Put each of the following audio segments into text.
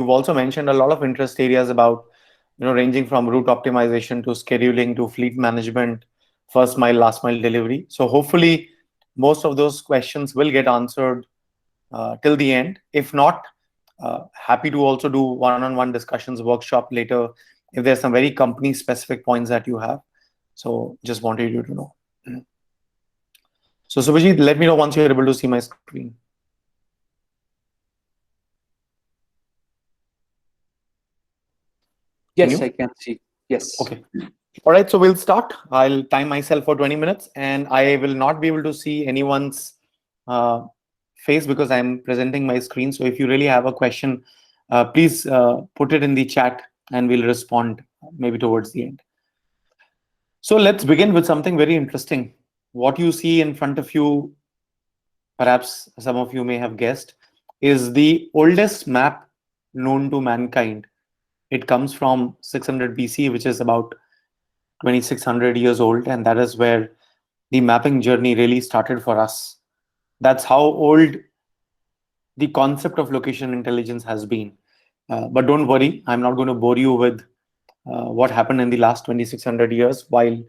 also mentioned a lot of interest areas about, ranging from route optimization to scheduling to fleet management, first mile, last mile delivery. So hopefully, most of those questions will get answered till the end. If not, happy to also do one-on-one discussions workshop later if there's some very company specific points that you have. So just wanted you to know. So Subhajit, let me know once you're able to see my screen. Can Yes, I you? can see. Yes. Okay. All right, so we'll start. I'll time myself for 20 minutes and I will not be able to see anyone's uh, face because I'm presenting my screen. So if you really have a question, please put it in the chat and we'll respond maybe towards the end. So let's begin with something very interesting. What you see in front of you, perhaps some of you may have guessed, is the oldest map known to mankind. It comes from 600 BC, which is about 2600 years old, and that is where the mapping journey really started for us. That's how old the concept of location intelligence has been. But don't worry, I'm not going to bore you with what happened in the last 2600 years, while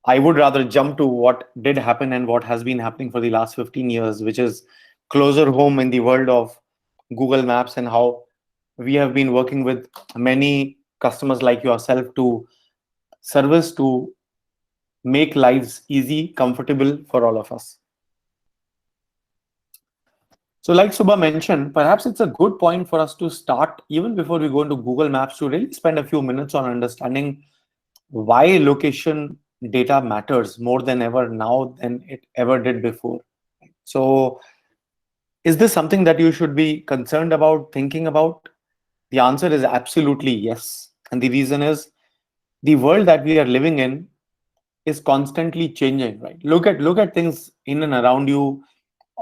I would rather jump to what did happen and what has been happening for the last 15 years, which is closer home in the world of Google Maps and how we have been working with many customers like yourself to service to make lives easy, comfortable for all of us. So like Subha mentioned, perhaps it's a good point for us to start even before we go into Google Maps to really spend a few minutes on understanding why location data matters more than ever now than it ever did before. So is this something that you should be concerned about, thinking about? The answer is absolutely yes. And the reason is the world that we are living in is constantly changing, right? Look at things in and around you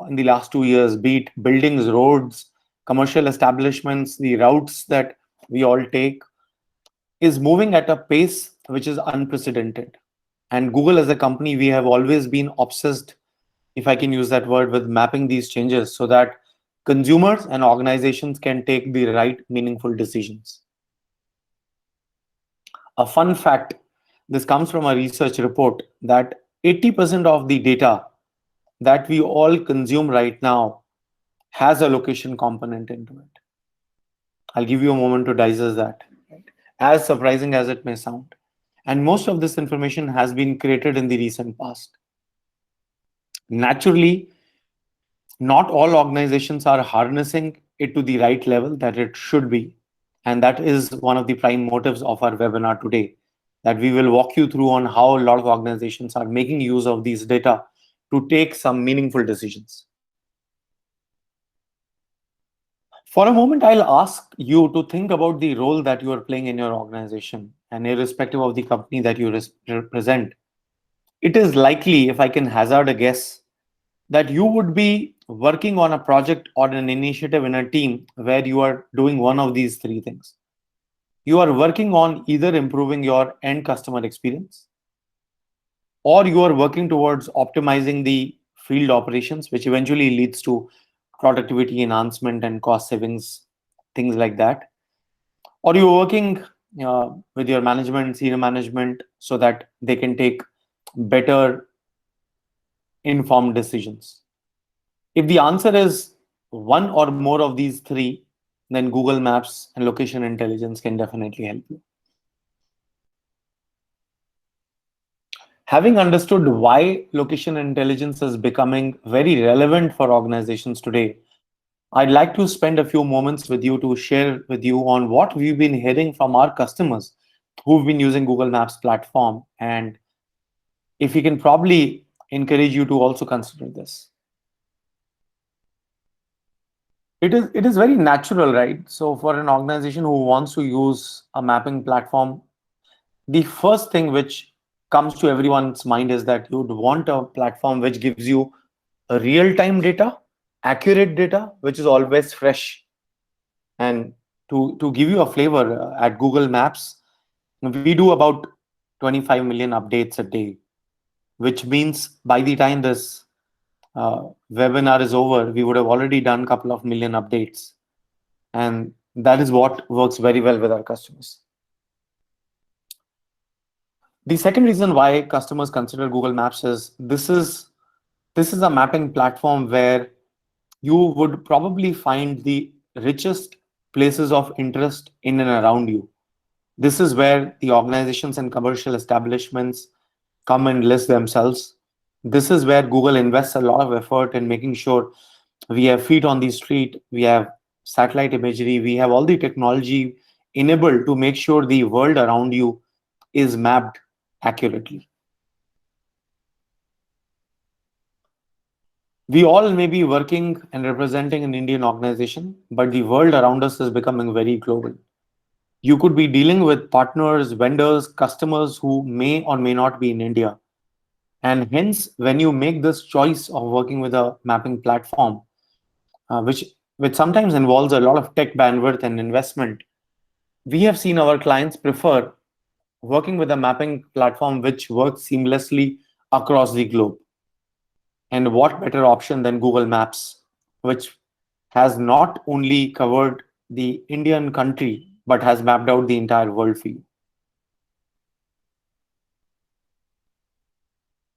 in the last 2 years, be it buildings, roads, commercial establishments, the routes that we all take is moving at a pace which is unprecedented. And Google as a company, we have always been obsessed, if I can use that word, with mapping these changes so that consumers and organizations can take the right meaningful decisions. A fun fact, this comes from a research report that 80% of the data that we all consume right now has a location component into it. I'll give you a moment to digest that, right? As surprising as it may sound. And most of this information has been created in the recent past. Naturally, not all organizations are harnessing it to the right level that it should be. And that is one of the prime motives of our webinar today, that we will walk you through on how a lot of organizations are making use of these data to take some meaningful decisions. For a moment, I'll ask you to think about the role that you are playing in your organization, and irrespective of the company that you represent. It is likely, if I can hazard a guess, that you would be working on a project or an initiative in a team where you are doing one of these three things. You are working on either improving your end customer experience, or you are working towards optimizing the field operations, which eventually leads to productivity enhancement and cost savings, things like that. Or you're working with your management, senior management, so that they can take better informed decisions. If the answer is one or more of these three, then Google Maps and location intelligence can definitely help you. Having understood why location intelligence is becoming very relevant for organizations today, I'd like to spend a few moments with you to share with you on what we've been hearing from our customers who've been using Google Maps platform, and if we can probably encourage you to also consider this. It is very natural, right? So for an organization who wants to use a mapping platform, the first thing which comes to everyone's mind is that you'd want a platform which gives you a real-time data, accurate data, which is always fresh. And to give you a flavor, at Google Maps, we do about 25 million updates a day, which means by the time this webinar is over, we would have already done a couple of million updates. And That is what works very well with our customers. The second reason why customers consider Google Maps is this is a mapping platform where you would probably find the richest places of interest in and around you. This is where the organizations and commercial establishments come and list themselves. This is where Google invests a lot of effort in making sure we have feet on the street, we have satellite imagery, we have all the technology enabled to make sure the world around you is mapped accurately. We all may be working and representing an Indian organization, but the world around us is becoming very global. You could be dealing with partners, vendors, customers who may or may not be in India. And hence, when you make this choice of working with a mapping platform, which sometimes involves a lot of tech bandwidth and investment, we have seen our clients prefer working with a mapping platform which works seamlessly across the globe. And what better option than Google Maps, which has not only covered the Indian country, but has mapped out the entire world for you.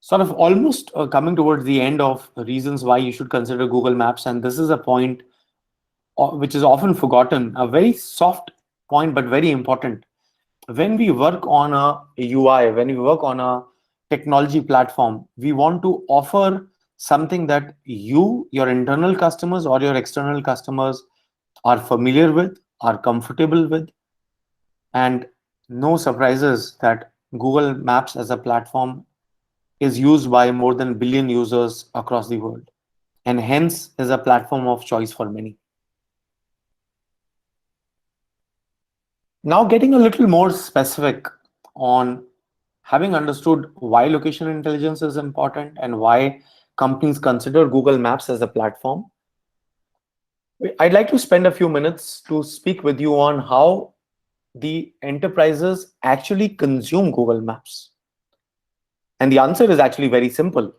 Sort of almost coming towards the end of reasons why you should consider Google Maps. And this is a point which is often forgotten, a very soft point, but very important. When we work on a UI, when we work on a technology platform, we want to offer something that you, your internal customers or your external customers are familiar with, are comfortable with, and no surprises that Google Maps as a platform is used by more than a billion users across the world, and hence is a platform of choice for many. Now, getting a little more specific on having understood why location intelligence is important and why companies consider Google Maps as a platform, I'd like to spend a few minutes to speak with you on how the enterprises actually consume Google Maps. And the answer is actually very simple.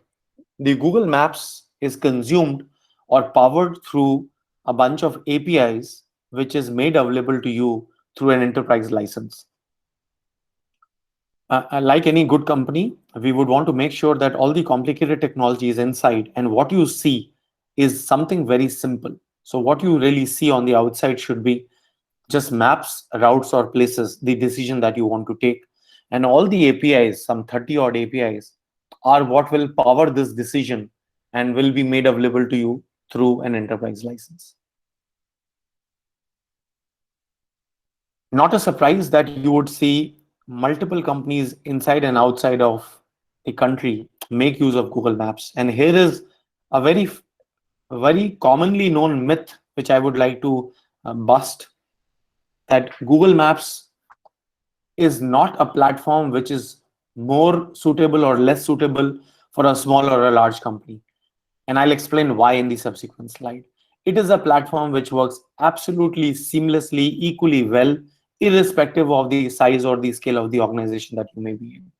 The Google Maps is consumed or powered through a bunch of APIs, which is made available to you through an enterprise license. Like any good company, we would want to make sure that all the complicated technology is inside, and what you see is something very simple. So what you really see on the outside should be just maps, routes, or places, the decision that you want to take. And all the APIs, some 30 odd APIs, are what will power this decision and will be made available to you through an enterprise license. Not a surprise that you would see multiple companies inside and outside of a country make use of Google Maps. And here is a very commonly known myth, which I would like to bust, that Google Maps is not a platform which is more suitable or less suitable for a small or a large company. And I'll explain why in the subsequent slide. It is a platform which works absolutely seamlessly, equally well, irrespective of the size or the scale of the organization that you may be in.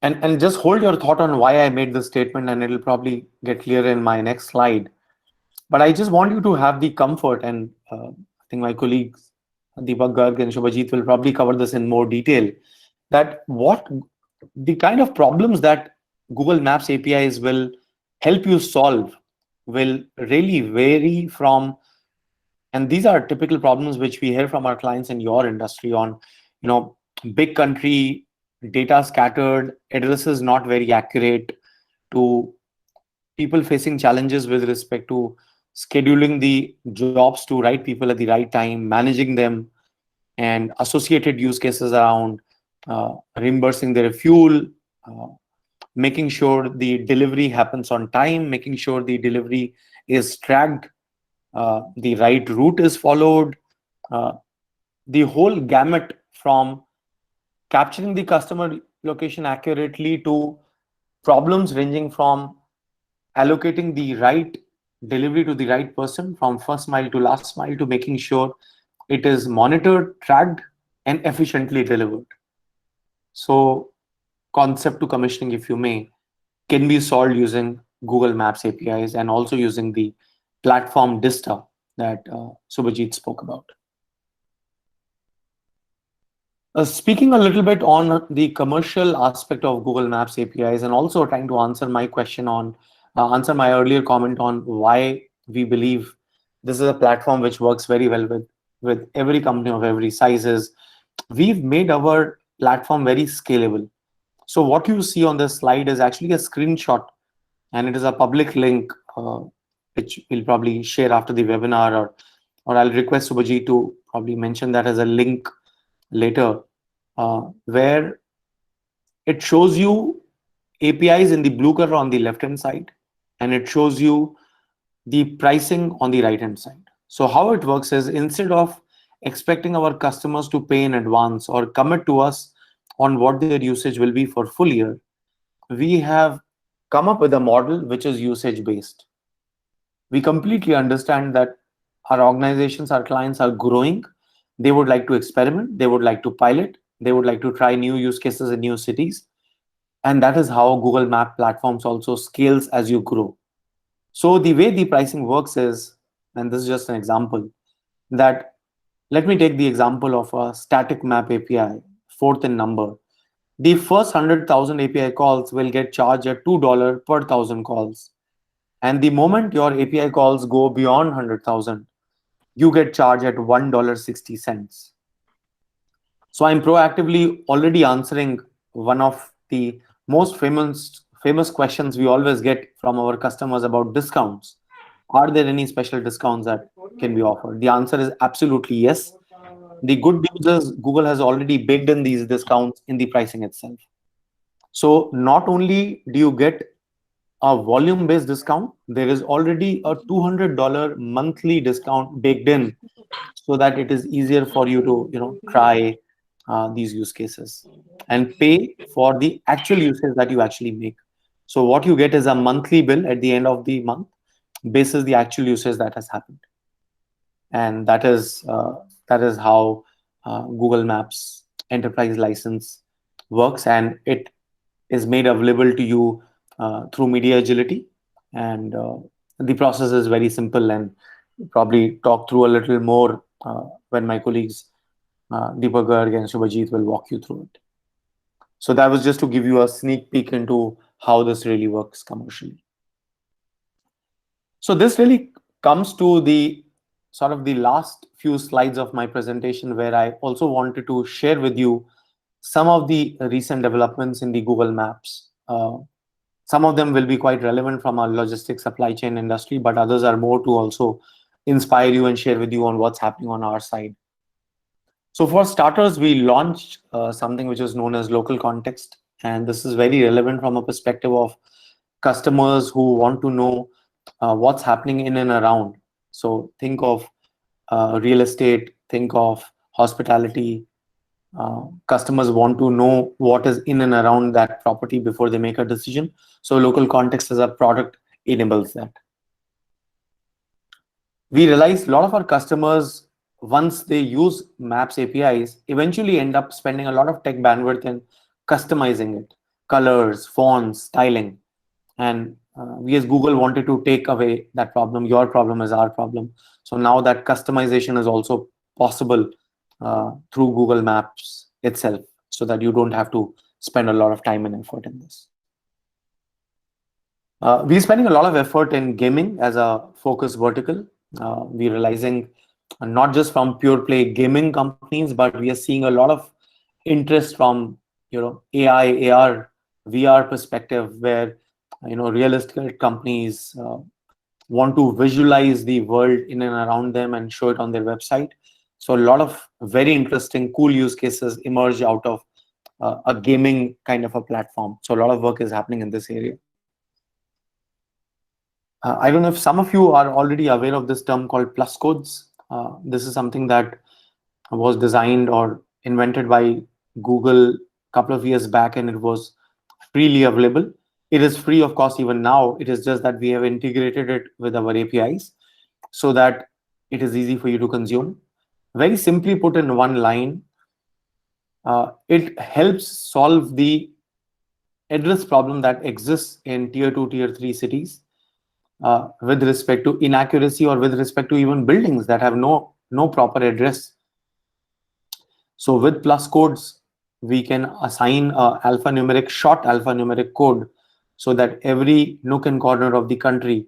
And just hold your thought on why I made this statement, and it'll probably get clearer in my next slide. But I just want you to have the comfort, and I think my colleagues Deepak Garg and Shubhajit will probably cover this in more detail, that what the kind of problems that Google Maps APIs will help you solve will really vary from, and these are typical problems which we hear from our clients in your industry on, big country, data scattered, addresses not very accurate, to people facing challenges with respect to scheduling the jobs to right people at the right time, managing them, and associated use cases around reimbursing their fuel, uh, making sure the delivery happens on time, making sure the delivery is tracked, the right route is followed, uh, the whole gamut from capturing the customer location accurately to problems ranging from allocating the right delivery to the right person from first mile to last mile, to making sure it is monitored, tracked, and efficiently delivered. So concept to commissioning, if you may, can be solved using Google Maps APIs and also using the platform Dista that Subhajit spoke about. Speaking a little bit on the commercial aspect of Google Maps APIs, and also trying to answer my question on answer my earlier comment on why we believe this is a platform which works very well with every company of every sizes. We've made our platform very scalable. So what you see on this slide is actually a screenshot, and it is a public link, which we'll probably share after the webinar, or I'll request Subhajit to probably mention that as a link later, where it shows you APIs in the blue color on the left hand side, and it shows you the pricing on the right hand side. So how it works is, instead of expecting our customers to pay in advance or commit to us on what their usage will be for full year, we have come up with a model which is usage based. We completely understand that our organizations, our clients are growing. They would like to experiment, they would like to pilot, they would like to try new use cases in new cities. And that is how Google Map platforms also scales as you grow. So the way the pricing works is, and this is just an example, that let me take the example of a static map API, fourth in number. The first 100,000 API calls will get charged at $2 per 1,000 calls. And the moment your API calls go beyond 100,000, you get charged at $1.60. So I'm proactively already answering one of the most famous questions we always get from our customers about discounts. Are there any special discounts that can be offered? The answer is absolutely yes. The good news is Google has already baked in these discounts in the pricing itself. So not only do you get a volume-based discount, there is already a $200 monthly discount baked in, so that it is easier for you to try these use cases and pay for the actual usage that you actually make. So what you get is a monthly bill at the end of the month, basis the actual usage that has happened. And that is how Google Maps enterprise license works, and it is made available to you through media agility. And the process is very simple, and probably talk through a little more when my colleagues Deepak Garg and Shubhajit will walk you through it. So that was just to give you a sneak peek into how this really works commercially. So this really comes to the sort of the last few slides of my presentation, where I also wanted to share with you some of the recent developments in the Google Maps. Some of them will be quite relevant from our logistics supply chain industry, but others are more to also inspire you and share with you on what's happening on our side. So for starters, we launched something which is known as local context. And this is very relevant from a perspective of customers who want to know what's happening in and around. So think of real estate, think of hospitality. Customers want to know what is in and around that property before they make a decision. So local context as a product enables that. We realized a lot of our customers, once they use Maps APIs, eventually end up spending a lot of tech bandwidth in customizing it, colors, fonts, styling. And we as Google wanted to take away that problem. Your problem is our problem. So now that customization is also possible through Google Maps itself, so that you don't have to spend a lot of time and effort in this. We're spending a lot of effort in gaming as a focus vertical. We're realizing not just from pure play gaming companies, but we are seeing a lot of interest from AI, AR, VR perspective, where real estate companies want to visualize the world in and around them and show it on their website. So a lot of very interesting, cool use cases emerge out of a gaming kind of a platform. So a lot of work is happening in this area. I don't know if some of you are already aware of this term called plus codes. This is something that was designed or invented by Google a couple of years back, and it was freely available. It is free, of course, even now. It is just that we have integrated it with our APIs so that it is easy for you to consume. Very simply put in one line, it helps solve the address problem that exists in tier 2, tier 3 cities. with respect to inaccuracy or with respect to even buildings that have no proper address. So with plus codes, we can assign a alphanumeric short alphanumeric code so that every nook and corner of the country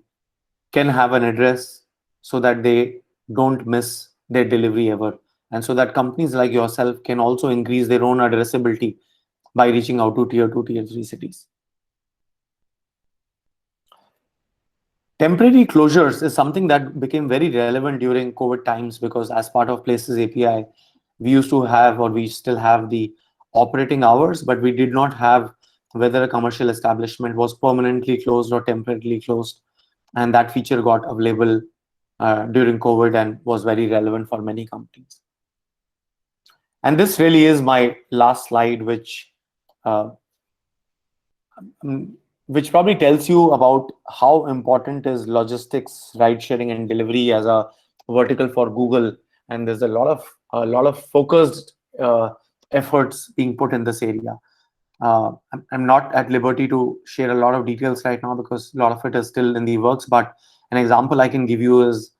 can have an address so that they don't miss their delivery ever. And so that companies like yourself can also increase their own addressability by reaching out to tier 2, tier 3 cities. Temporary closures is something that became very relevant during COVID times because as part of Places API, we used to have, or we still have, the operating hours, but we did not have whether a commercial establishment was permanently closed or temporarily closed. And that feature got available during COVID and was very relevant for many companies. And this really is my last slide, uh, which probably tells you about how important is logistics, ride sharing, and delivery as a vertical for Google. And there's a lot of focused efforts being put in this area. I'm not at liberty to share a lot of details right now because a lot of it is still in the works. But an example I can give you is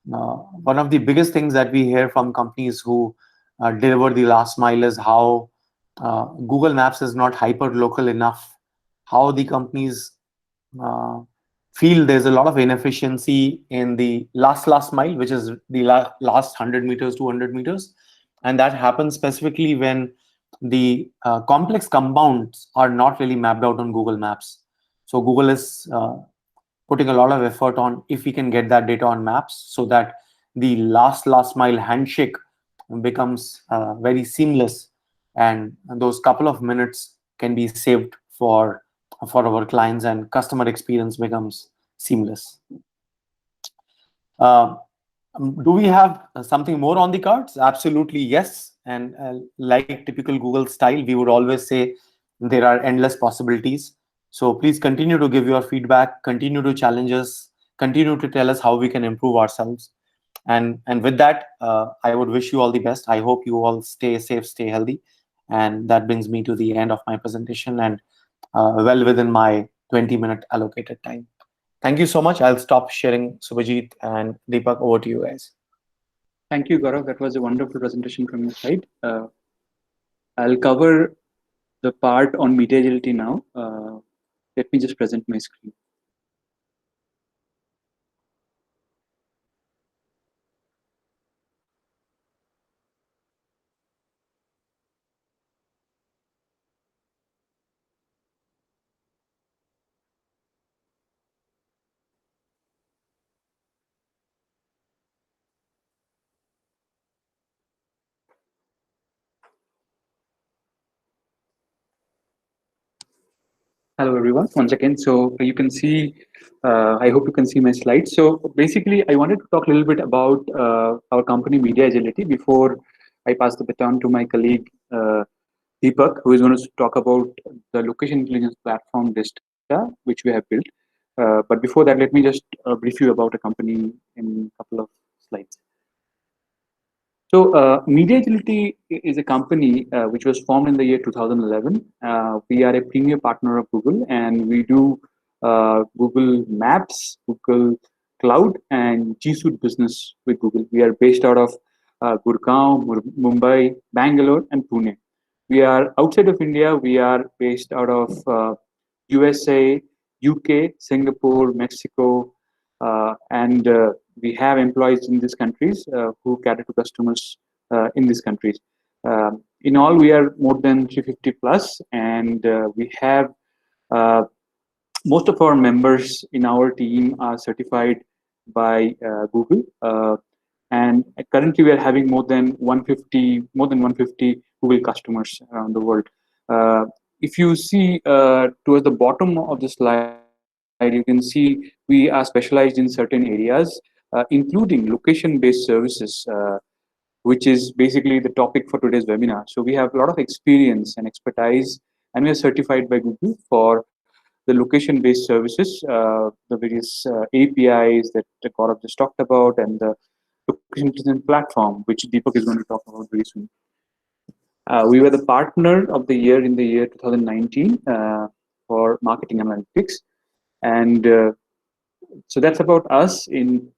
one of the biggest things that we hear from companies who deliver the last mile is how Google Maps is not hyper local enough, how the companies uh, feel there's a lot of inefficiency in the last mile, which is the last 100 meters, 200 meters. And that happens specifically when the complex compounds are not really mapped out on Google Maps. So Google is putting a lot of effort on if we can get that data on maps so that the last mile handshake becomes very seamless, and those couple of minutes can be saved for our clients and customer experience becomes seamless. uh, do we have something more on the cards? Absolutely yes. And like typical Google style, we would always say there are endless possibilities. So please continue to give your feedback, continue to challenge us, continue to tell us how we can improve ourselves. And with that, I would wish you all the best. I hope you all stay safe, stay healthy. And that brings me to the end of my presentation and well within my 20-minute allocated time. Thank you so much. I'll stop sharing. Subhajit and Deepak, over to you guys. Thank you, Gaurav. That was a wonderful presentation from your side. I'll cover the part on media agility now. Let me just present my screen. Hello, everyone. Once again, so you can see, I hope you can see my slides. So basically, I wanted to talk a little bit about our company, Media Agility, before I pass the baton to my colleague, Deepak, who is going to talk about the location intelligence platform, Dista, which we have built. But before that, let me just brief you about a company in a couple of slides. So, Media Agility is a company which was formed in the year 2011. We are a premier partner of Google, and we do Google Maps, Google Cloud, and G Suite business with Google. We are based out of Gurgaon, Mumbai, Bangalore, and Pune. We are outside of India. We are based out of USA, UK, Singapore, Mexico, and we have employees in these countries who cater to customers in these countries. In all, we are more than 350 plus, and we have most of our members in our team are certified by Google. And currently, we are having more than 150 Google customers around the world. If you see towards the bottom of the slide, you can see we are specialized in certain areas, including location-based services, which is basically the topic for today's webinar. So we have a lot of experience and expertise, and we are certified by Google for the location-based services, the various APIs that Gaurav just talked about, and the location intelligence platform, which Deepak is going to talk about very soon. We were the partner of the year in the year 2019 for marketing analytics, and So that's about us in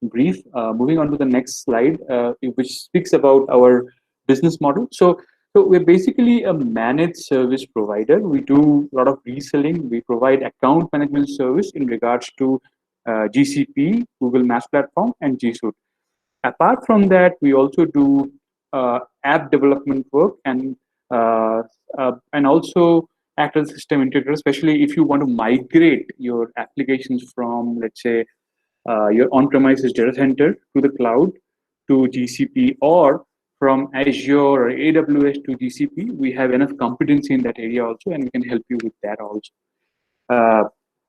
brief. Moving on to the next slide, which speaks about our business model. So we're basically a managed service provider. We do a lot of reselling. We provide account management service in regards to GCP, Google Maps platform, and G Suite. Apart from that, we also do app development work and also act as a system integrator, especially if you want to migrate your applications from, let's say, your on-premises data center to the cloud to GCP, or from Azure or AWS to GCP. We have enough competency in that area also, and we can help you with that also. Uh,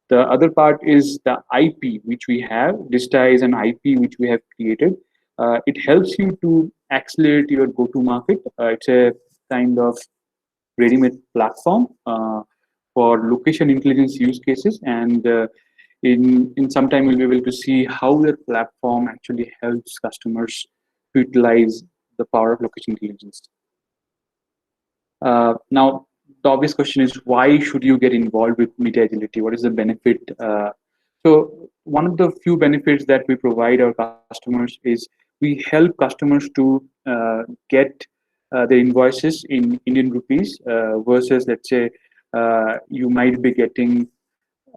the other part is the IP which we have. Dista is an IP which we have created. It helps you to accelerate your go-to-market. It's a kind of ready-made platform for location intelligence use cases, and in some time we'll be able to see how the platform actually helps customers to utilize the power of location intelligence. Now, the obvious question is, why should you get involved with media agility? What is the benefit? So one of the few benefits that we provide our customers is we help customers to get their invoices in Indian rupees versus, let's say, you might be getting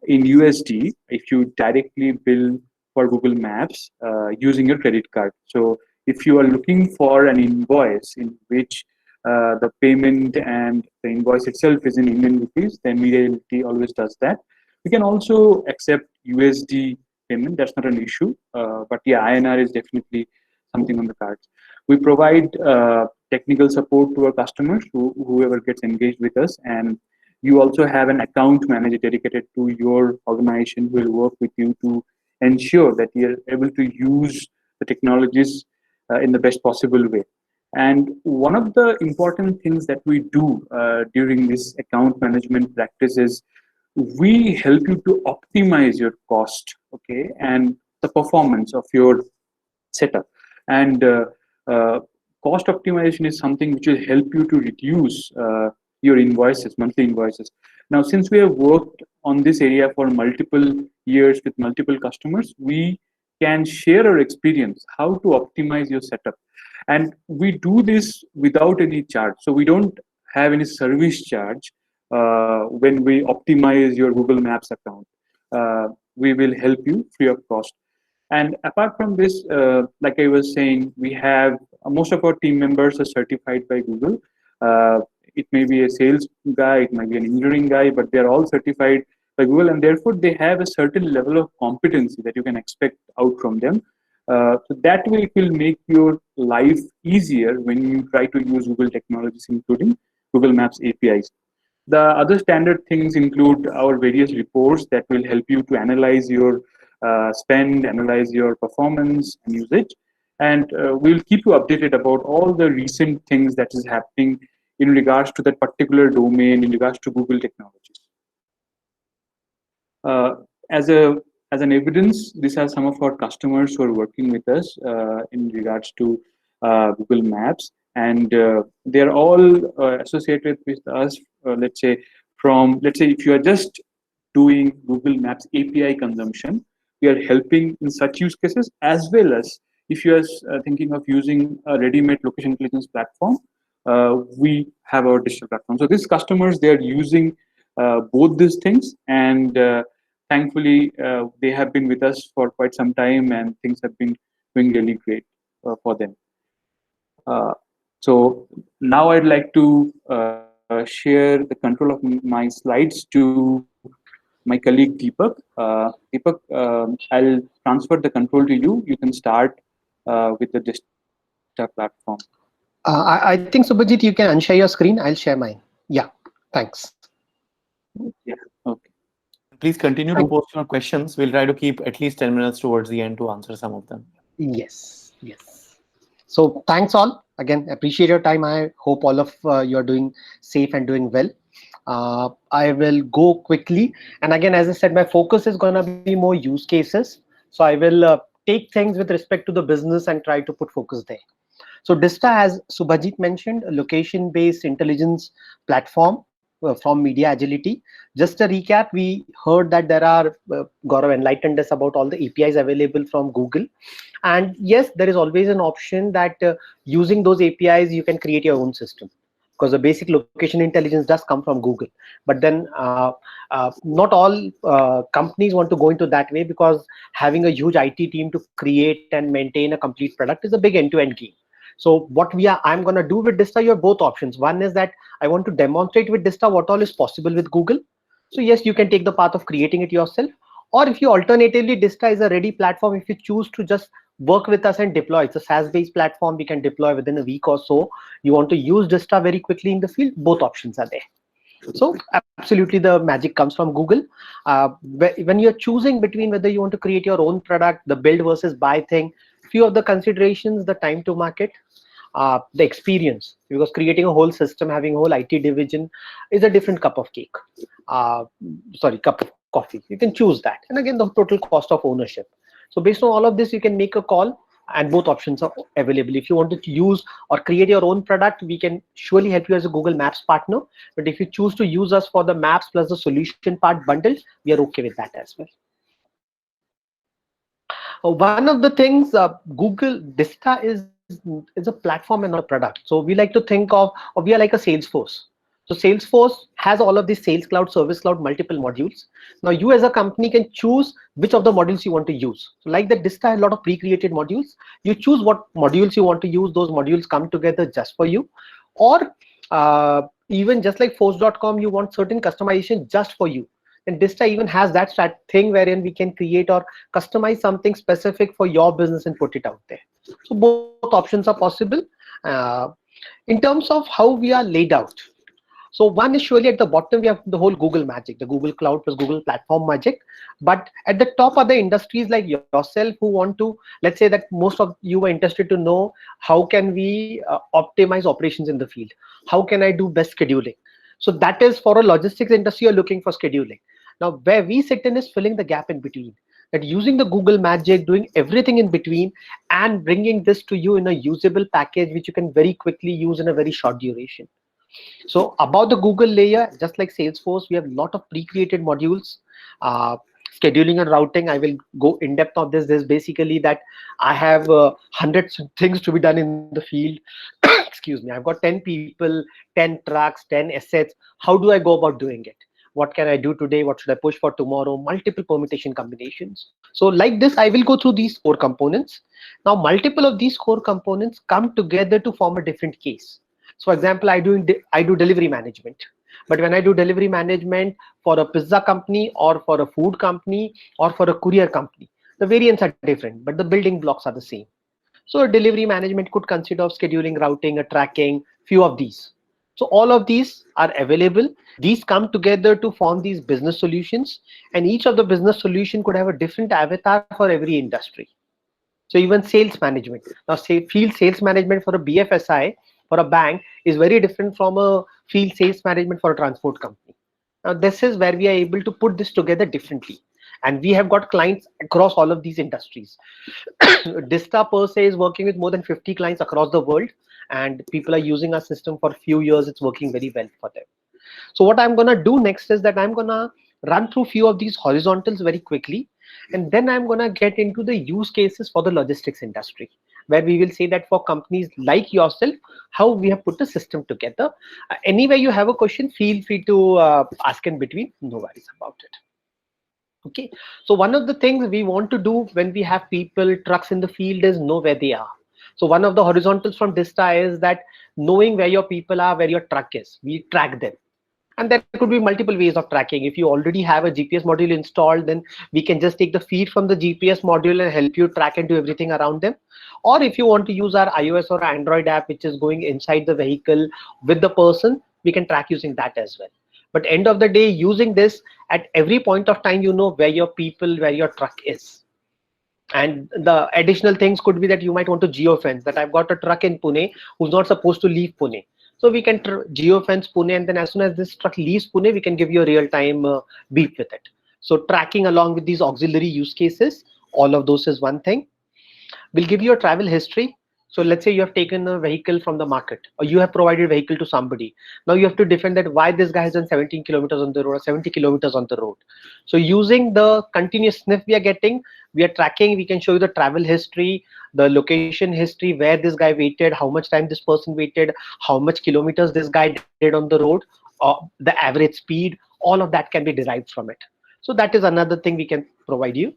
in USD if you directly bill for Google Maps using your credit card. So if you are looking for an invoice in which the payment and the invoice itself is in Indian rupees, then MediaIT always does that. We can also accept USD payment. That's not an issue. But yeah, INR is definitely something on the cards. We provide technical support to our customers, whoever gets engaged with us, and you also have an account manager dedicated to your organization who will work with you to ensure that you're able to use the technologies in the best possible way. And one of the important things that we do during this account management practice is we help you to optimize your cost, okay, and the performance of your setup. And uh, cost optimization is something which will help you to reduce your invoices, monthly invoices. Now, since we have worked on this area for multiple years with multiple customers, we can share our experience how to optimize your setup. And we do this without any charge. So we don't have any service charge when we optimize your Google Maps account. We will help you free of cost. And apart from this, like I was saying, we have most of our team members are certified by Google. It may be a sales guy, it might be an engineering guy, but they're all certified by Google, and therefore they have a certain level of competency that you can expect out from them. So that way, it will make your life easier when you try to use Google technologies, including Google Maps APIs. The other standard things include our various reports that will help you to analyze your spend, analyze your performance and usage. And we'll keep you updated about all the recent things that is happening in regards to that particular domain, in regards to Google technologies. Uh, as a as an evidence, these are some of our customers who are working with us in regards to Google Maps, and they're all associated with us. Let's say if you are just doing Google Maps API consumption, we are helping in such use cases, as well as if you are thinking of using a ready-made location intelligence platform, we have our digital platform. So these customers, they are using both these things, and thankfully they have been with us for quite some time, and things have been doing really great for them. So now I'd like to share the control of my slides to my colleague Deepak. Deepak, I'll transfer the control to you. You can start with the Dista platform. I think, Subhajit, you can unshare your screen. I'll share mine. Yeah, thanks. Yeah, okay. Please continue to post your questions. We'll try to keep at least 10 minutes towards the end to answer some of them. Yes, yes. So thanks all. Again, appreciate your time. I hope all of you are doing safe and doing well. I will go quickly. And again, as I said, my focus is going to be more use cases. So I will take things with respect to the business and try to put focus there. So Dista, as Subhajit mentioned, a location-based intelligence platform. from Media Agility. Just a recap, we heard that there are, Gaurav enlightened us about all the APIs available from Google. And yes, there is always an option that using those APIs, you can create your own system, because the basic location intelligence does come from Google. But then not all companies want to go into that way, because having a huge IT team to create and maintain a complete product is a big end-to-end game. So what I'm going to do with Dista, you have both options. One is that I want to demonstrate with Dista what all is possible with Google. So yes, you can take the path of creating it yourself. Or if you alternatively, Dista is a ready platform. If you choose to just work with us and deploy, it's a SaaS-based platform. We can deploy within a week or so. You want to use Dista very quickly in the field, both options are there. So absolutely, the magic comes from Google. When you're choosing between whether you want to create your own product, the build versus buy thing, few of the considerations: the time to market, the experience, because creating a whole system, having a whole IT division is a different cup of cake. Cup of coffee. You can choose that. And again, the total cost of ownership. So based on all of this, you can make a call, and both options are available. If you want to use or create your own product, we can surely help you as a Google Maps partner. But if you choose to use us for the maps plus the solution part bundled, we are okay with that as well. One of the things, Google Dista is a platform and not a product. So we like to think of, or we are like a Salesforce. So Salesforce has all of these Sales Cloud, Service Cloud, multiple modules. Now you as a company can choose which of the modules you want to use. So like the Dista has a lot of pre-created modules. You choose what modules you want to use. Those modules come together just for you. Or even just like Force.com, you want certain customization just for you. And Dista even has that thing wherein we can create or customize something specific for your business and put it out there. So both options are possible. In terms of how we are laid out, so one is surely at the bottom, we have the whole Google magic, the Google Cloud plus Google Platform magic. But at the top are the industries like yourself who want to, let's say that most of you are interested to know, how can we optimize operations in the field? How can I do best scheduling? So that is for a logistics industry, you're looking for scheduling. Now where we sit in is filling the gap in between. That using the Google magic, doing everything in between, and bringing this to you in a usable package, which you can very quickly use in a very short duration. So about the Google layer, just like Salesforce, we have a lot of pre-created modules. Scheduling and routing, I will go in depth on this. There's basically that I have hundreds of things to be done in the field. Excuse me, I've got 10 people, 10 trucks, 10 assets. How do I go about doing it? What can I do today? What should I push for tomorrow? Multiple permutation combinations. So like this, I will go through these core components. Now, multiple of these core components come together to form a different case. So for example, I do delivery management. But when I do delivery management for a pizza company or for a food company or for a courier company, the variants are different, but the building blocks are the same. So a delivery management could consider of scheduling, routing, a tracking, few of these. So all of these are available. These come together to form these business solutions, and each of the business solution could have a different avatar for every industry. So even sales management. Now say field sales management for a BFSI, for a bank, is very different from a field sales management for a transport company. Now this is where we are able to put this together differently. And we have got clients across all of these industries. Dista per se is working with more than 50 clients across the world, and people are using our system for a few years. It's working very well for them. So what I'm gonna do next is that I'm gonna run through few of these horizontals very quickly, and then I'm gonna get into the use cases for the logistics industry, where we will say that for companies like yourself, how we have put the system together. Anywhere you have a question, feel free to ask in between. No worries about it. Okay, so one of the things we want to do when we have people, trucks in the field, is know where they are. So one of the horizontals from Dista is that knowing where your people are, where your truck is, we track them. And there could be multiple ways of tracking. If you already have a GPS module installed, then we can just take the feed from the GPS module and help you track and do everything around them. Or if you want to use our iOS or Android app, which is going inside the vehicle with the person, we can track using that as well. But end of the day, using this, at every point of time, you know where your people, where your truck is. And the additional things could be that you might want to geofence that I've got a truck in Pune who's not supposed to leave Pune. So we can geofence Pune, and then as soon as this truck leaves Pune, we can give you a real-time beep with it. So tracking along with these auxiliary use cases, all of those is one thing. We'll give you a travel history. So let's say you have taken a vehicle from the market, or you have provided a vehicle to somebody. Now you have to defend that why this guy has done 17 kilometers on the road or 70 kilometers on the road. So using the continuous sniff we are getting, we are tracking, we can show you the travel history, the location history, where this guy waited, how much time this person waited, how much kilometers this guy did on the road, the average speed, all of that can be derived from it. So that is another thing we can provide you.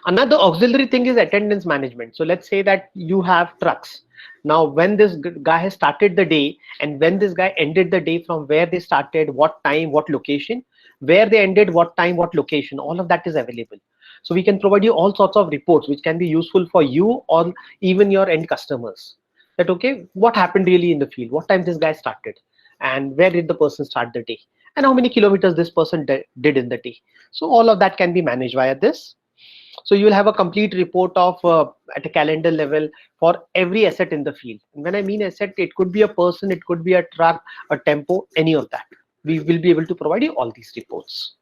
Another auxiliary thing is attendance management. So let's say that you have trucks. Now, when this guy has started the day and when this guy ended the day, from where they started, what time, what location, where they ended, what time, what location, all of that is available. So we can provide you all sorts of reports which can be useful for you or even your end customers. That okay, what happened really in the field, what time this guy started, and where did the person start the day, and how many kilometers this person did in the day. So all of that can be managed via this. So you will have a complete report of at a calendar level for every asset in the field. And when I mean asset, it could be a person, it could be a truck, a tempo, any of that. We will be able to provide you all these reports.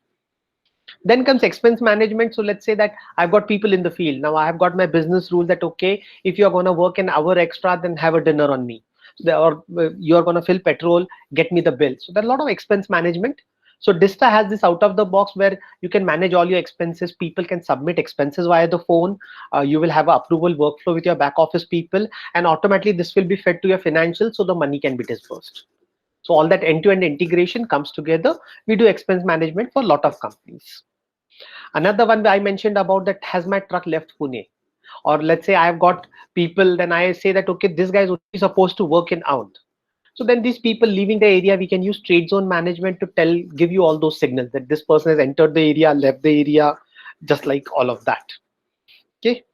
Then comes expense management. So let's say that I've got people in the field. Now I have got my business rule that okay, if you're going to work an hour extra, then have a dinner on me. Or you're going to fill petrol, get me the bill. So there are a lot of expense management. So Dista has this out of the box where you can manage all your expenses. People can submit expenses via the phone. You will have an approval workflow with your back office people, and automatically this will be fed to your financials, so the money can be disbursed. So all that end-to-end integration comes together. We do expense management for a lot of companies. Another one I mentioned about that, has my truck left Pune? Or let's say I've got people, then I say that okay, this guy is only supposed to work in Aund. So then these people leaving the area, we can use trade zone management to give you all those signals that this person has entered the area, left the area, just like all of that. Okay.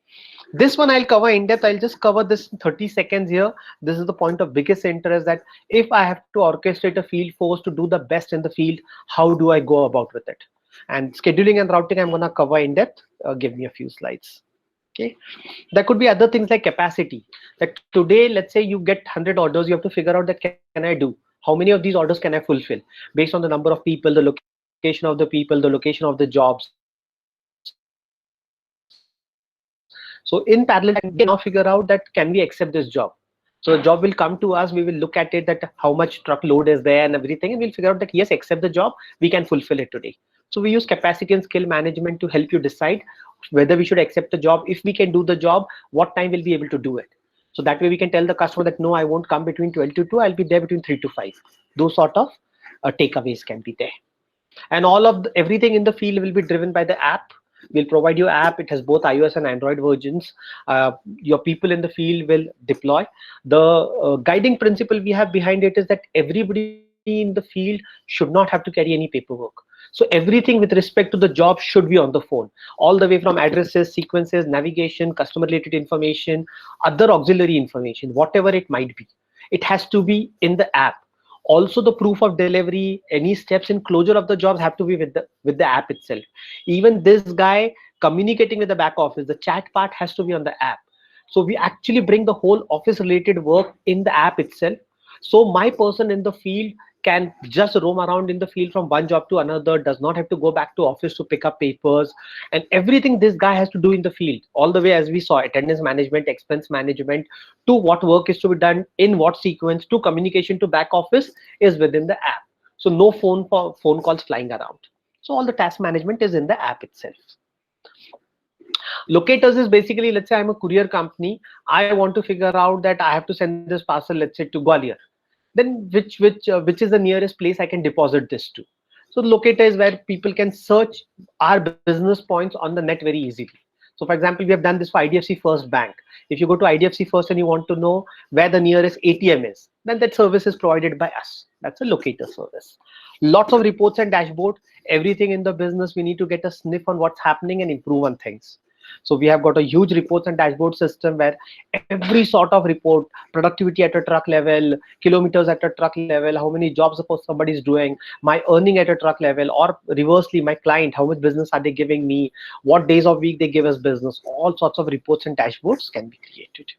This one I'll cover in depth. I'll just cover this in 30 seconds here. This is the point of biggest interest, that if I have to orchestrate a field force to do the best in the field, how do I go about with it? And scheduling and routing I'm going to cover in depth. Give me a few slides. Okay. There could be other things like capacity. Like today, let's say you get 100 orders, you have to figure out that can I do? How many of these orders can I fulfill? Based on the number of people, the location of the people, the location of the jobs. So in parallel, I can now figure out that can we accept this job? So the job will come to us. We will look at it, that how much truck load is there and everything, and we'll figure out that yes, accept the job. We can fulfill it today. So we use capacity and skill management to help you decide whether we should accept the job. If we can do the job, what time we'll be able to do it. So that way we can tell the customer that no, I won't come between 12 to 2, I'll be there between 3 to 5. Those sort of takeaways can be there. And everything in the field will be driven by the app. We'll provide you app. It has both iOS and Android versions. Your people in the field will deploy. The guiding principle we have behind it is that everybody in the field should not have to carry any paperwork. So everything with respect to the job should be on the phone, all the way from addresses, sequences, navigation, customer related information, other auxiliary information, whatever it might be. It has to be in the app. Also the proof of delivery, any steps in closure of the jobs have to be with the app itself. Even this guy communicating with the back office, the chat part has to be on the app. So we actually bring the whole office related work in the app itself. So my person in the field can just roam around in the field from one job to another, does not have to go back to office to pick up papers, and everything this guy has to do in the field, all the way, as we saw, attendance management, expense management, to what work is to be done in what sequence, to communication to back office, is within the app. So no phone calls flying around. So all the task management is in the app itself. Locators is basically, let's say I'm a courier company, I want to figure out that I have to send this parcel, let's say, to Gwalior. Then which is the nearest place I can deposit this to. So locator is where people can search our business points on the net very easily. So for example, we have done this for IDFC First Bank. If you go to IDFC First and you want to know where the nearest ATM is, then that service is provided by us. That's a locator service. Lots of reports and dashboard. Everything in the business, we need to get a sniff on what's happening and improve on things. So we have got a huge reports and dashboard system where every sort of report, productivity at a truck level, kilometers at a truck level, how many jobs somebody is doing, my earning at a truck level, or reversely, my client, how much business are they giving me, what days of week they give us business, all sorts of reports and dashboards can be created.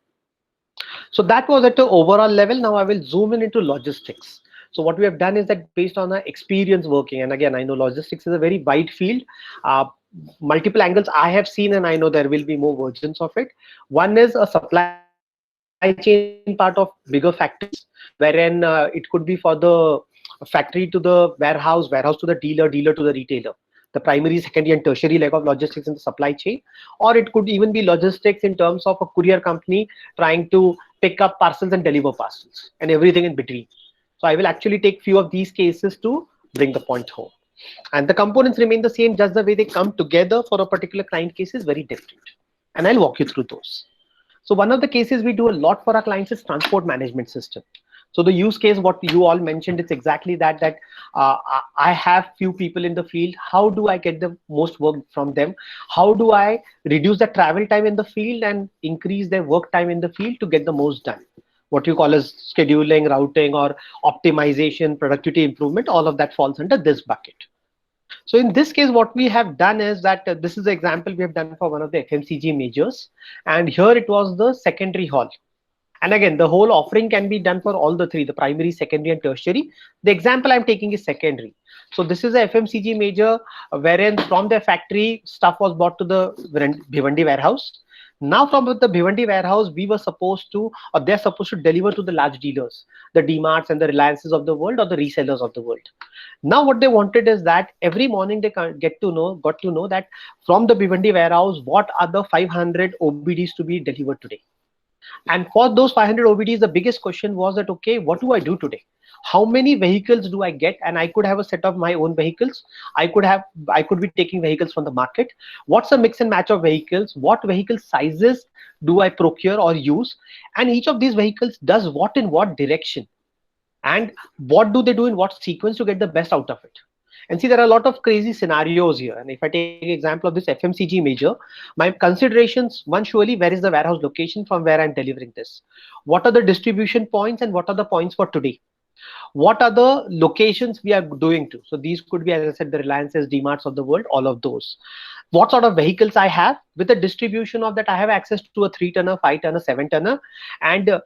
So that was at the overall level. Now I will zoom in into logistics. So what we have done is that based on our experience working, and again, I know logistics is a very wide field, multiple angles I have seen, and I know there will be more versions of it. One is a supply chain chain part of bigger factories, wherein it could be for the factory to the warehouse, warehouse to the dealer, dealer to the retailer, the primary, secondary, and tertiary leg of logistics in the supply chain. Or it could even be logistics in terms of a courier company trying to pick up parcels and deliver parcels and everything in between. So I will actually take few of these cases to bring the point home. And the components remain the same, just the way they come together for a particular client case is very different. And I'll walk you through those. So one of the cases we do a lot for our clients is transport management system. So the use case, what you all mentioned, it's exactly that, I have few people in the field. How do I get the most work from them? How do I reduce the travel time in the field and increase their work time in the field to get the most done? What you call as scheduling, routing, or optimization, productivity improvement, all of that falls under this bucket. So in this case, what we have done is that this is the example we have done for one of the FMCG majors. And here it was the secondary hall. And again, the whole offering can be done for all the three, the primary, secondary, and tertiary. The example I'm taking is secondary. So this is a FMCG major wherein from their factory, stuff was brought to the Bhiwandi warehouse. Now from the Bhiwandi warehouse, we were supposed to, or they're supposed to deliver to the large dealers, the DMarts and the Reliances of the world, or the resellers of the world. Now what they wanted is that every morning they got to know that from the Bhiwandi warehouse, what are the 500 OBDs to be delivered today. And for those 500 OBDs, the biggest question was that, okay, what do I do today? How many vehicles do I get? And I could have a set of my own vehicles. I could be taking vehicles from the market. What's a mix and match of vehicles? What vehicle sizes do I procure or use? And each of these vehicles does what in what direction? And what do they do in what sequence to get the best out of it? And see, there are a lot of crazy scenarios here. And if I take an example of this FMCG major, my considerations, one, surely, where is the warehouse location from where I'm delivering this? What are the distribution points and what are the points for today? What are the locations we are doing to? So these could be, as I said, the Reliances, DMarts of the world, all of those. What sort of vehicles I have? With the distribution of that, I have access to a 3-tonner, 5-tonner, 7-tonner, and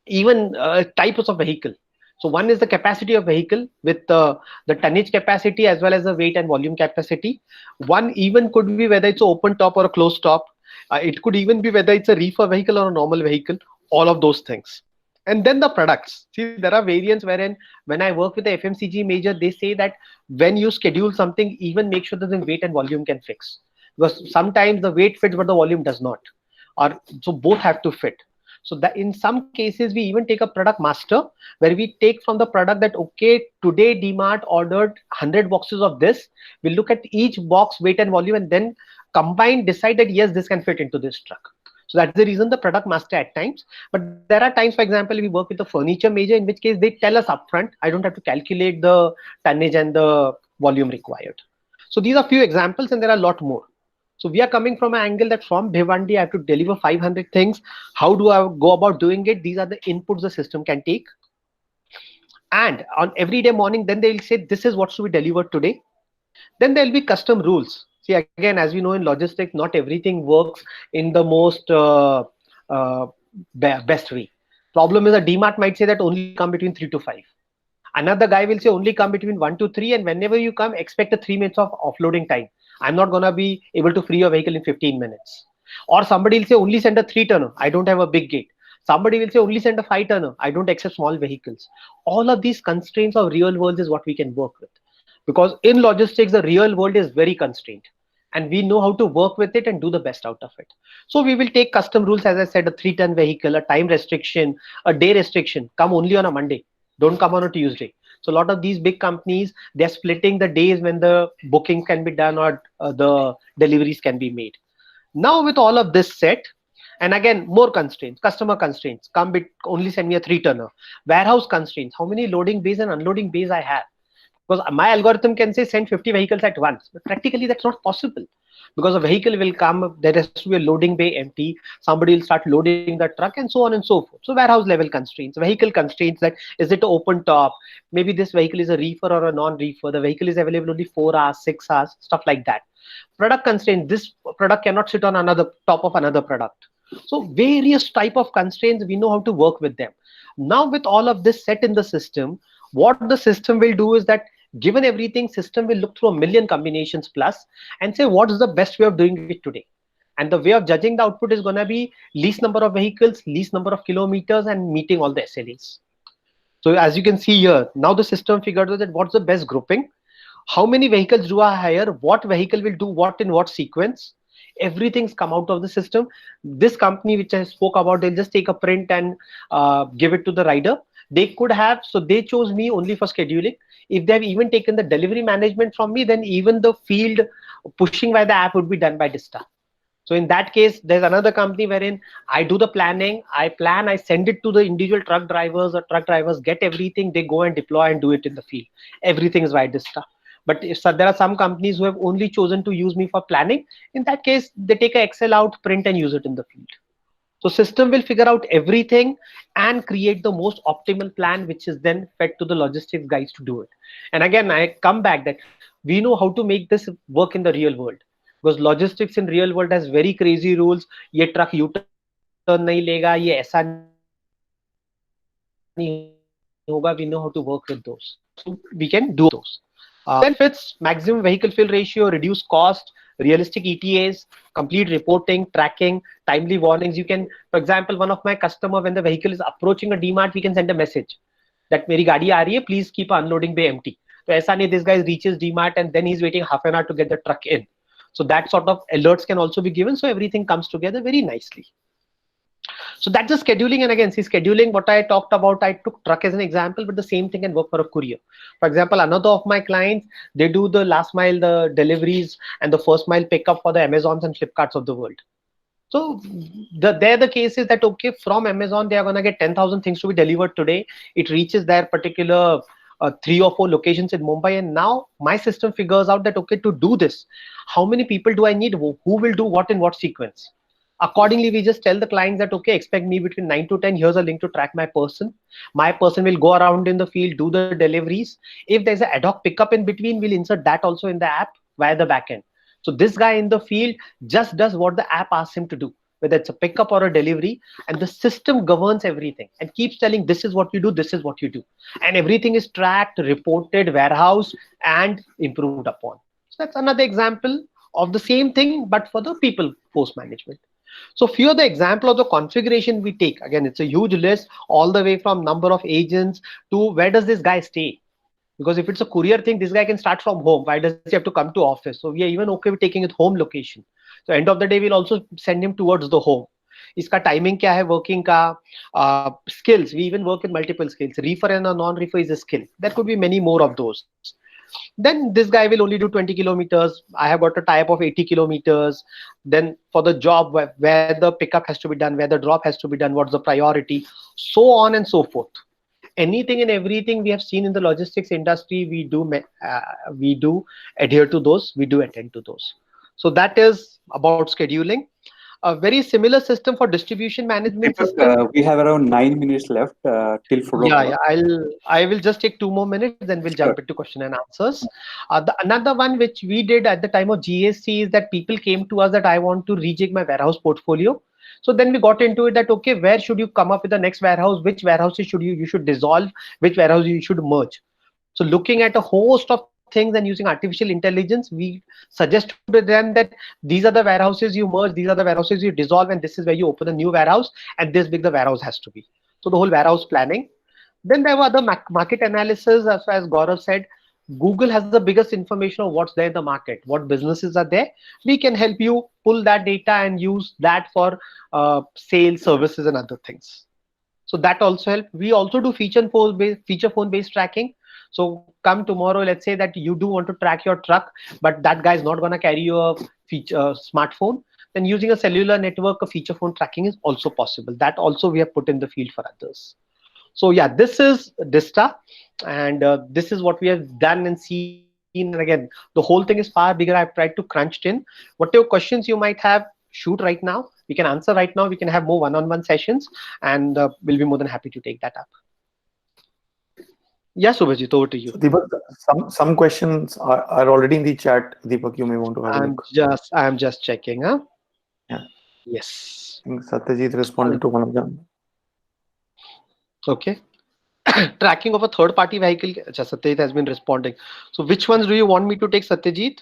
even types of vehicle. So one is the capacity of vehicle with the tonnage capacity as well as the weight and volume capacity. One even could be whether it's an open top or a closed top. It could even be whether it's a reefer vehicle or a normal vehicle, all of those things. And then the products. See, there are variants wherein when I work with the FMCG major, they say that when you schedule something, even make sure that the weight and volume can fix. Because sometimes the weight fits, but the volume does not. Or so both have to fit. So that in some cases, we even take a product master where we take from the product that, okay, today DMart ordered 100 boxes of this. We'll look at each box weight and volume and then combine, decide that, yes, this can fit into this truck. So that's the reason the product master at times. But there are times, for example, we work with the furniture major, in which case they tell us upfront. I don't have to calculate the tonnage and the volume required. So these are few examples and there are a lot more. So we are coming from an angle that from Bhiwandi, I have to deliver 500 things. How do I go about doing it? These are the inputs the system can take. And on everyday morning, then they'll say, this is what should be delivered today. Then there'll be custom rules. See, again, as we know in logistics, not everything works in the most best way. Problem is a DMart might say that only come between 3 to 5. Another guy will say only come between 1 to 3. And whenever you come, expect a 3 minutes of offloading time. I'm not going to be able to free your vehicle in 15 minutes. Or somebody will say only send a 3-tonner. I don't have a big gate. Somebody will say only send a 5-tonner. I don't accept small vehicles. All of these constraints of real world is what we can work with. Because in logistics, the real world is very constrained. And we know how to work with it and do the best out of it. So we will take custom rules, as I said, a 3-ton vehicle, a time restriction, a day restriction. Come only on a Monday. Don't come on a Tuesday. So a lot of these big companies, they're splitting the days when the bookings can be done or the deliveries can be made. Now with all of this set, and again, more constraints, customer constraints, only send me a 3-tonner. Warehouse constraints, how many loading bays and unloading bays I have. Because my algorithm can say send 50 vehicles at once, but practically that's not possible. Because a vehicle will come, there has to be a loading bay empty, somebody will start loading the truck and so on and so forth. So warehouse level constraints, vehicle constraints, that is it open top, maybe this vehicle is a reefer or a non-reefer, the vehicle is available only 4 hours, 6 hours, stuff like that. Product constraints, this product cannot sit on another top of another product. So various type of constraints, we know how to work with them. Now with all of this set in the system, what the system will do is that given everything, system will look through a million combinations plus and say what is the best way of doing it today. And the way of judging the output is going to be least number of vehicles, least number of kilometers, and meeting all the SLAs. So as you can see here, now the system figured out that what's the best grouping, how many vehicles do I hire, what vehicle will do what in what sequence. Everything's come out of the system. This company which I spoke about, they'll just take a print and give it to the rider. They could have, so they chose me only for scheduling. If they have even taken the delivery management from me, then even the field pushing by the app would be done by Dista. So in that case, there's another company wherein I do the planning, I plan, I send it to the individual truck drivers, or truck drivers get everything, they go and deploy and do it in the field. Everything is by Dista. But if there are some companies who have only chosen to use me for planning, in that case, they take an Excel out, print and use it in the field. So system will figure out everything and create the most optimal plan, which is then fed to the logistics guys to do it. And again, I come back that we know how to make this work in the real world, because logistics in real world has very crazy rules. ये truck U-turn नहीं लेगा, ये ऐसा नहीं होगा. We know how to work with those. So we can do those. Benefits: maximum vehicle fill ratio, reduce cost, realistic ETAs, complete reporting, tracking, timely warnings. You can, for example, one of my customer, when the vehicle is approaching a DMart, we can send a message that मेरी गाड़ी आ रही है, please keep unloading bay empty. So ऐसा नहीं, this guy reaches DMart and then he's waiting half an hour to get the truck in. So that sort of alerts can also be given. So everything comes together very nicely. So that's the scheduling. And again, see, scheduling, what I talked about, I took truck as an example, but the same thing can work for a courier. For example, another of my clients, they do the last mile, the deliveries and the first mile pickup for the Amazons and Flipkarts of the world. So the case is that, okay, from Amazon, they are going to get 10,000 things to be delivered today. It reaches their particular 3 or 4 locations in Mumbai. And now my system figures out that, okay, to do this, how many people do I need? Who will do what in what sequence? Accordingly, we just tell the clients that, okay, expect me between 9 to 10. Here's a link to track my person. My person will go around in the field, do the deliveries. If there's an ad hoc pickup in between, we'll insert that also in the app via the backend. So this guy in the field just does what the app asks him to do, whether it's a pickup or a delivery, and the system governs everything and keeps telling this is what you do, this is what you do. And everything is tracked, reported, warehoused, and improved upon. So that's another example of the same thing, but for the people post management. So few of the example of the configuration we take, again, it's a huge list, all the way from number of agents to where does this guy stay? Because if it's a courier thing, this guy can start from home. Why does he have to come to office? So we are even okay with taking it home location. So end of the day, we'll also send him towards the home. Iska timing kya hai, working ka, skills. We even work with multiple skills. Reefer and a non-reefer is a skill. There could be many more of those. Then this guy will only do 20 kilometers. I have got a type of 80 kilometers. Then for the job, where the pickup has to be done, where the drop has to be done, what's the priority, so on and so forth. Anything and everything we have seen in the logistics industry, we do adhere to those, we do attend to those. So that is about scheduling. A very similar system for distribution management system. We have around 9 minutes left till 4 o'clock. I will just take 2 more minutes, then we'll jump into question and answers. Another one which we did at the time of GST is that people came to us that I want to rejig my warehouse portfolio. So then we got into it that, okay, where should you come up with the next warehouse? Which warehouses should you should dissolve? Which warehouse you should merge? So looking at a host of things and using artificial intelligence, we suggest to them that these are the warehouses you merge, these are the warehouses you dissolve, and this is where you open a new warehouse, and this big the warehouse has to be. So the whole warehouse planning. Then there were other market analysis, as Gaurav said. Google has the biggest information of what's there in the market, what businesses are there. We can help you pull that data and use that for sales, services, and other things. So that also helps. We also do feature phone based tracking. So come tomorrow, let's say that you do want to track your truck, but that guy is not going to carry your smartphone. Then using a cellular network, a feature phone tracking is also possible. That also we have put in the field for others. So yeah, this is Dista, and this is what we have done and seen. And again, the whole thing is far bigger. I've tried to crunch it in. Whatever questions you might have, shoot right now. We can answer right now. We can have more one-on-one sessions, and we'll be more than happy to take that up. Yes, Subhajit, over to you. Deepak, some questions are already in the chat. Deepak, you may want to have a look. I'm just checking. Huh? Yeah. Yes. I think Satyajit responded to one of them. Okay. Tracking of a third-party vehicle. Satyajit has been responding. So which ones do you want me to take, Satyajit?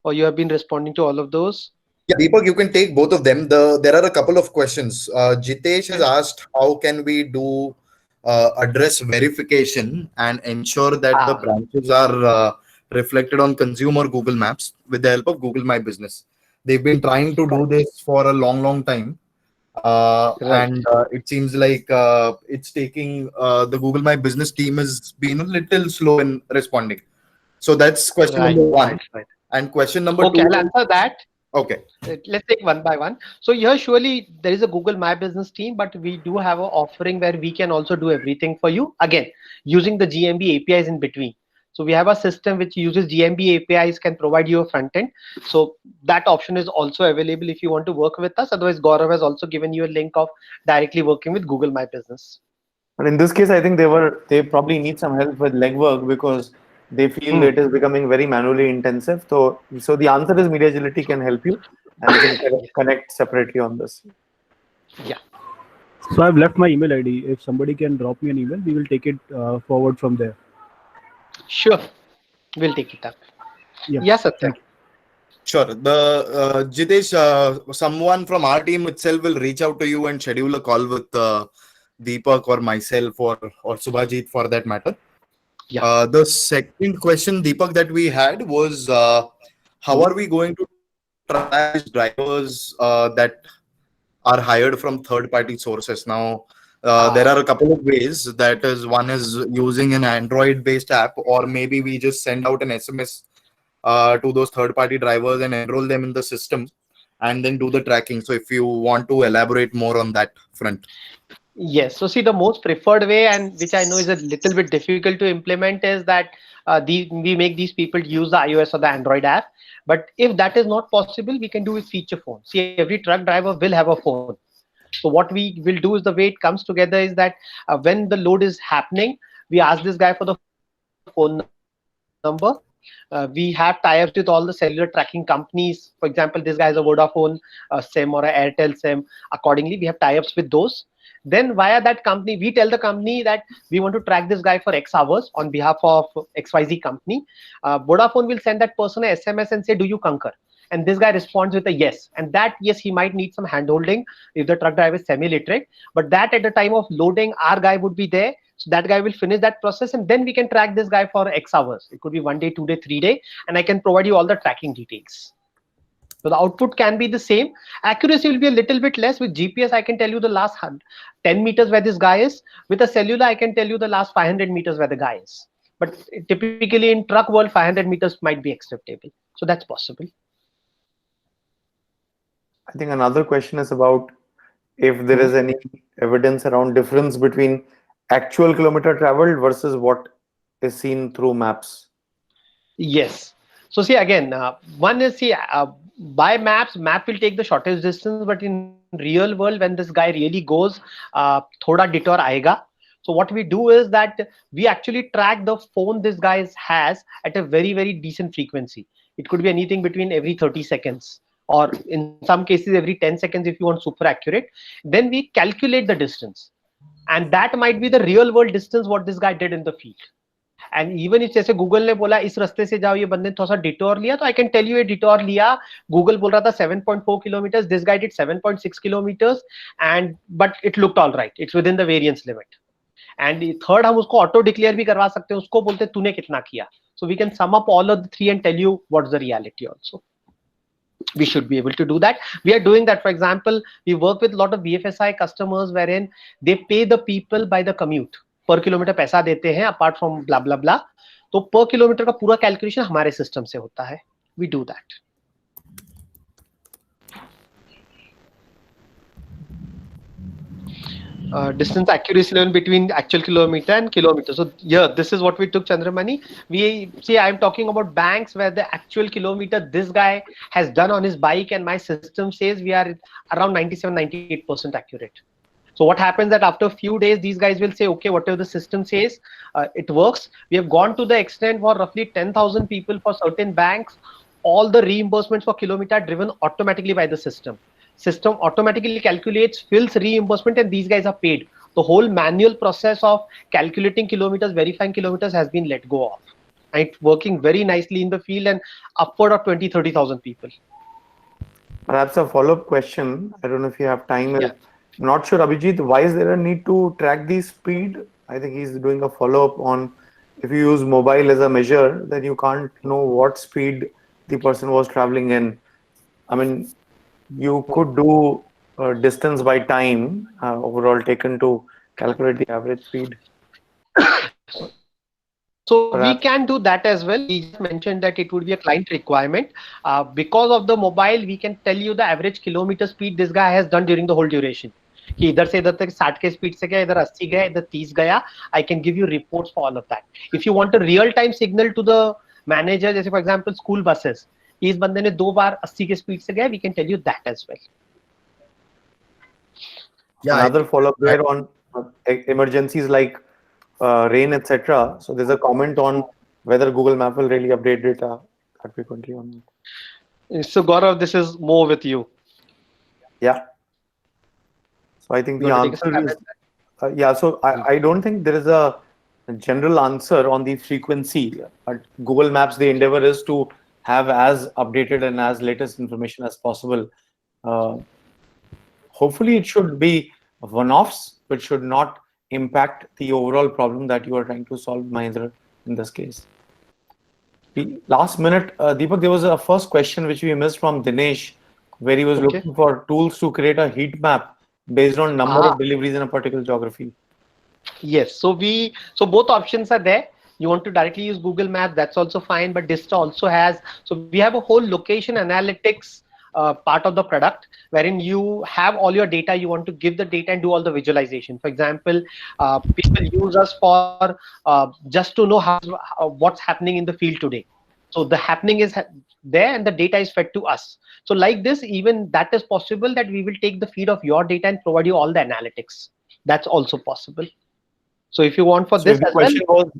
Or you have been responding to all of those? Yeah, Deepak, you can take both of them. There are a couple of questions. Jitesh has asked, how can we do address verification and ensure that the Ah, branches are reflected on consumer Google Maps with the help of Google My Business? They've been trying to do right, this for a long, long time. right, And it seems like it's taking the Google My Business team has been a little slow in responding. So that's question right, number one. right, right. And question number Okay, two I'll is, answer that. okay. Let's take one by one. So here, surely there is a Google My Business team, but we do have an offering where we can also do everything for you. Again, using the GMB APIs in between. So we have a system which uses GMB APIs, can provide you a front end. So that option is also available if you want to work with us. Otherwise, Gaurav has also given you a link of directly working with Google My Business. But in this case, I think they probably need some help with legwork because they feel Hmm. it is becoming very manually intensive. So the answer is Media Agility can help you, and we can connect separately on this. Yeah, So I've left my email ID. If somebody can drop me an email, we will take it forward from there. sure. We'll take it up. Yeah. Yes, Satya. Thank you. Sure. Jitesh, someone from our team itself will reach out to you and schedule a call with Deepak or myself or Subhajit for that matter. Yeah. The second question, Deepak, that we had was how are we going to track these drivers that are hired from third-party sources? Now, there are a couple of ways. That is, one is using an Android-based app, or maybe we just send out an SMS to those third-party drivers and enroll them in the system, and then do the tracking. So, if you want to elaborate more on that front. Yes. So see, the most preferred way, and which I know is a little bit difficult to implement, is that we make these people use the iOS or the Android app. But if that is not possible, we can do with feature phone. See, every truck driver will have a phone. So what we will do is, the way it comes together is that when the load is happening, we ask this guy for the phone number. We have tie-ups with all the cellular tracking companies. For example, this guy is a Vodafone SIM or a Airtel SIM. Accordingly, we have tie-ups with those. Then via that company, we tell the company that we want to track this guy for X hours on behalf of XYZ company. Vodafone will send that person a SMS and say, do you concur? And this guy responds with a yes. And that yes, he might need some hand holding if the truck driver is semi-literate. But that at the time of loading, our guy would be there. So that guy will finish that process, and then we can track this guy for X hours. It could be 1 day, 2 day, 3 day, and I can provide you all the tracking details. So the output can be the same. Accuracy will be a little bit less. With GPS, I can tell you the last 10 meters where this guy is. With a cellular, I can tell you the last 500 meters where the guy is. But typically in truck world, 500 meters might be acceptable. So that's possible. I think another question is about if there is any evidence around difference between actual kilometer traveled versus what is seen through maps. Yes. So see, again, one is, see, by maps, map will take the shortest distance, but in real world, when this guy really goes, thoda detour aayega. So what we do is that we actually track the phone this guy has at a very, very decent frequency. It could be anything between every 30 seconds, or in some cases every 10 seconds if you want super accurate. Then we calculate the distance, and that might be the real world distance what this guy did in the field. And even if जैसे Google ने बोला इस रास्ते से जाओ, ये बंदे ने थोड़ा सा डिटोर लिया, तो आई कैन टेल यू ये डिटोर लिया, गूगल बोल रहा था 7.4 kilometre, this guy did 7.6 kilometres, and but it looked all right, it's with in the variance limit. And third, हम उसको ऑटो डिक्लेयर भी करवा सकते हैं, उसको बोलते तूने कितना किया. So we can sum up all of the three and tell you what's the reality also. We should be able to do that. We are doing that. For example, we work with a lot of BFSI customers wherein they pay the people by the commute. Per kilometer पैसा देते हैं apart from blah blah blah. तो per kilometer का पूरा calculation हमारे system से होता है. We do that. Distance accuracy level between actual kilometer and kilometer. So yeah, this is what we took, Chandramani. We see, I'm talking about banks where the actual kilometer this guy has done on his bike, and my system says we are around 97-98% accurate. So what happens that after a few days, these guys will say, okay, whatever the system says, it works. We have gone to the extent for roughly 10,000 people for certain banks, all the reimbursements for kilometer are driven automatically by the system. System automatically calculates, fills reimbursement, and these guys are paid. The whole manual process of calculating kilometers, verifying kilometers has been let go of. And it's working very nicely in the field and upward of 20-30,000 people. Perhaps a follow-up question. I don't know if you have time. Yeah. I'm not sure, Abhijit, why is there a need to track the speed? I think he's doing a follow-up on if you use mobile as a measure, then you can't know what speed the person was traveling in. I mean, you could do distance by time overall taken to calculate the average speed. So we Perhaps. can do that as well. We just mentioned that it would be a client requirement. Because of the mobile, we can tell you the average kilometer speed this guy has done during the whole duration. कि इधर से इधर तक 60 के speed से गया, इधर 80 गया, इधर 30 गया. I can give you reports for all of that. If you want a real time signal to the manager, जैसे for example school buses, इस बंदे ने 2 बार 80 के स्पीड से गया, we can tell you that as well. Yeah, Another follow-up there on emergencies like rain, etc. So there's a comment on whether Google Map will really update data that frequently or not. So Gaurav, this is more with you. Yeah. So I think You the want to take a answer stab is at that? yeah. So I don't think there is a general answer on the frequency. But Google Maps, the endeavor is to have as updated and as latest information as possible. Uh, Hopefully, it should be one-offs, which should not impact the overall problem that you are trying to solve, Mahindra, in this case. The last minute, Deepak, there was a first question which we missed from Dinesh, where he was Okay. looking for tools to create a heat map based on number Ah. of deliveries in a particular geography. Yes, so both options are there. You want to directly use Google Maps, that's also fine, but Dista also has, so we have a whole location analytics part of the product wherein you have all your data, you want to give the data and do all the visualization. For example, people use us for just to know what's happening in the field today. So the happening is there and the data is fed to us. So like this, even that is possible that we will take the feed of your data and provide you all the analytics. That's also possible. So if you want for So this as well,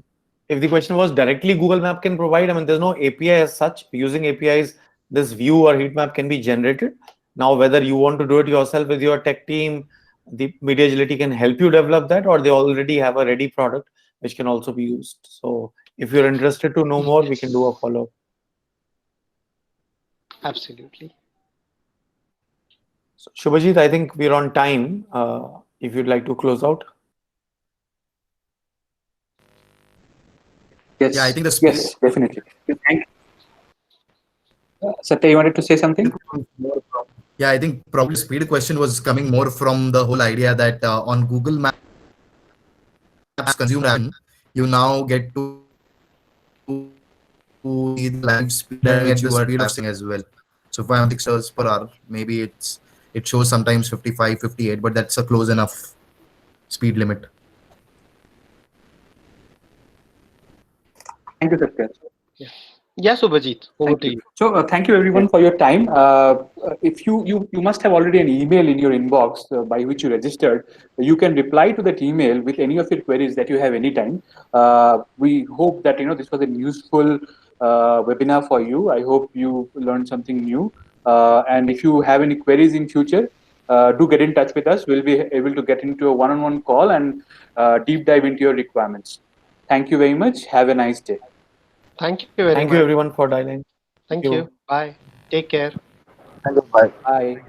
if the question was directly Google Map can provide, I mean, there's no API as such. Using APIs, this view or heat map can be generated. Now, whether you want to do it yourself with your tech team, the Media Agility can help you develop that, or they already have a ready product which can also be used. So if you're interested to know more, we can do a follow-up. absolutely. So, Shubhajit, I think we're on time. If you'd like to close out. Yes. Yeah, I think the speed. Yes, definitely. Thank Satya, you wanted to say something? Yeah, I think probably speed question was coming more from the whole idea that on Google Maps consumer, you now get to see the live speed at the speed of saying as well. So if I'm 6 hours per hour, maybe it shows sometimes 55, 58, but that's a close enough speed limit. Thank you, Satya. Yeah, Subhajit, over to you. So thank you everyone for your time. If you must have already an email in your inbox by which you registered. You can reply to that email with any of your queries that you have anytime. We hope that this was a useful webinar for you. I hope you learned something new. And if you have any queries in future, do get in touch with us. We'll be able to get into a one-on-one call and deep dive into your requirements. Thank you very much. Have a nice day. Thank you very much. Thank you, everyone, for dialing. Thank you. Bye. Take care. Thank you. Bye. Bye.